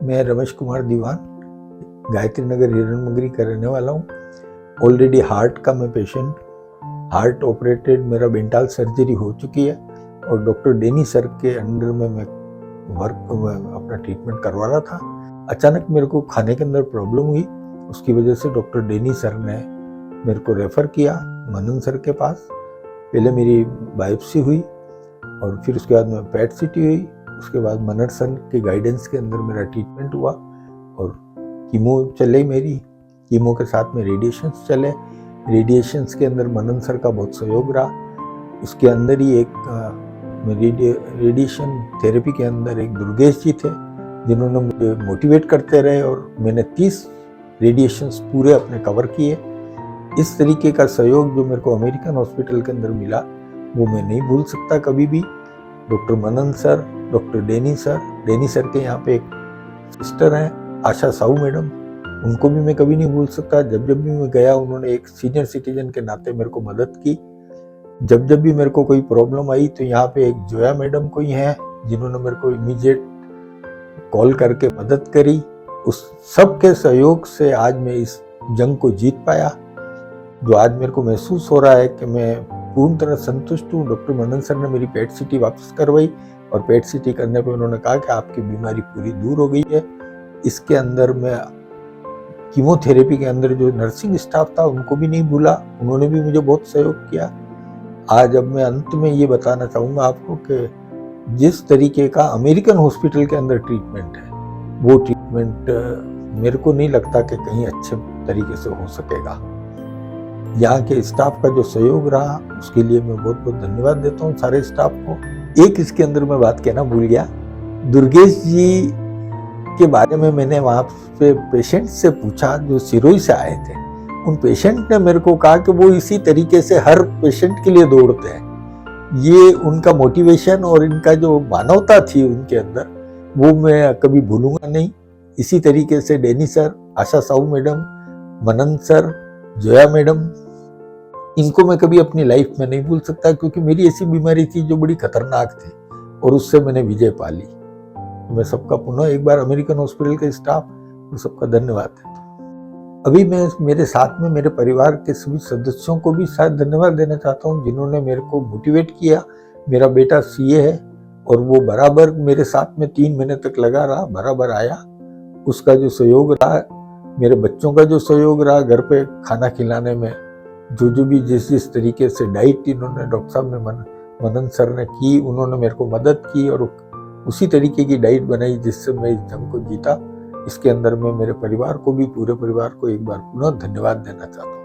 मैं रमेश कुमार दीवान गायत्री नगर हिरणमंगरी का रहने वाला हूँ। ऑलरेडी हार्ट का मैं पेशेंट, हार्ट ऑपरेटेड मेरा बेंटाल सर्जरी हो चुकी है और डॉक्टर डेनी सर के अंडर में मैं अपना ट्रीटमेंट करवा रहा था। अचानक मेरे को खाने के अंदर प्रॉब्लम हुई, उसकी वजह से डॉक्टर डेनी सर ने मेरे को रेफ़र किया मनन सर के पास। पहले मेरी बायोप्सी हुई और फिर उसके बाद में पेट सीटी हुई। उसके बाद मनन सर के गाइडेंस के अंदर मेरा ट्रीटमेंट हुआ और कीमो चले मेरी, कीमो के साथ में रेडिएशंस चले। रेडिएशंस के अंदर मनन सर का बहुत सहयोग रहा। उसके अंदर ही एक रेडिएशन थेरेपी के अंदर एक दुर्गेश जी थे जिन्होंने मुझे मोटिवेट करते रहे और मैंने 30 रेडिएशंस पूरे अपने कवर किए। इस तरीके का सहयोग जो मेरे को अमेरिकन हॉस्पिटल के अंदर मिला वो मैं नहीं भूल सकता कभी भी। डॉक्टर मनन सर, डॉक्टर डेनी सर के यहाँ पे एक सिस्टर हैं आशा साहू मैडम, उनको भी मैं कभी नहीं भूल सकता। जब जब भी मैं गया उन्होंने एक सीनियर सिटीजन के नाते मेरे को मदद की। जब जब भी मेरे को कोई प्रॉब्लम आई तो यहाँ पे एक जोया मैडम कोई हैं जिन्होंने मेरे को इमीडिएट कॉल करके मदद करी। उस सब के सहयोग से आज मैं इस जंग को जीत पाया, जो आज मेरे को महसूस हो रहा है कि मैं पूर्ण तरह संतुष्ट हूँ। डॉक्टर मनन सर ने मेरी पेट सीटी वापस करवाई और पेट सीटी करने पे उन्होंने कहा कि आपकी बीमारी पूरी दूर हो गई है। इसके अंदर मैं कीमोथेरेपी के अंदर जो नर्सिंग स्टाफ था उनको भी नहीं भूला, उन्होंने भी मुझे बहुत सहयोग किया। आज अब मैं अंत में ये बताना चाहूँगा आपको कि जिस तरीके का अमेरिकन हॉस्पिटल के अंदर ट्रीटमेंट है वो ट्रीटमेंट मेरे को नहीं लगता कि कहीं अच्छे तरीके से हो सकेगा। यहाँ के स्टाफ का जो सहयोग रहा उसके लिए मैं बहुत बहुत धन्यवाद देता हूँ सारे स्टाफ को। एक इसके अंदर मैं बात कहना भूल गया, दुर्गेश जी के बारे में मैंने वहाँ पे पेशेंट से पूछा जो सिरोही से आए थे। उन पेशेंट ने मेरे को कहा कि वो इसी तरीके से हर पेशेंट के लिए दौड़ते हैं। ये उनका मोटिवेशन और इनका जो मानवता थी उनके अंदर वो मैं कभी भूलूंगा नहीं। इसी तरीके से डेनी सर, आशा साहू मैडम, मनन सर, जोया मैडम, इनको मैं कभी अपनी लाइफ में नहीं भूल सकता क्योंकि मेरी ऐसी बीमारी थी जो बड़ी खतरनाक थी और उससे मैंने विजय पा ली। मैं सबका पुनः एक बार अमेरिकन हॉस्पिटल के स्टाफ और सबका धन्यवाद देता हूँ। अभी मैं मेरे साथ में मेरे परिवार के सभी सदस्यों को भी शायद धन्यवाद देना चाहता हूँ जिन्होंने मेरे को मोटिवेट किया। मेरा बेटा सीए है और वो बराबर मेरे साथ में 3 महीने तक लगा रहा, बराबर आया। उसका जो सहयोग रहा, मेरे बच्चों का जो सहयोग रहा घर पे खाना खिलाने में, जो भी जिस तरीके से डाइट इन्होंने डॉक्टर साहब ने मनन सर ने की, उन्होंने मेरे को मदद की और उसी तरीके की डाइट बनाई जिससे मैं इस जंग को जीता। इसके अंदर मैं मेरे परिवार को भी, पूरे परिवार को एक बार पुनः धन्यवाद देना चाहता हूँ।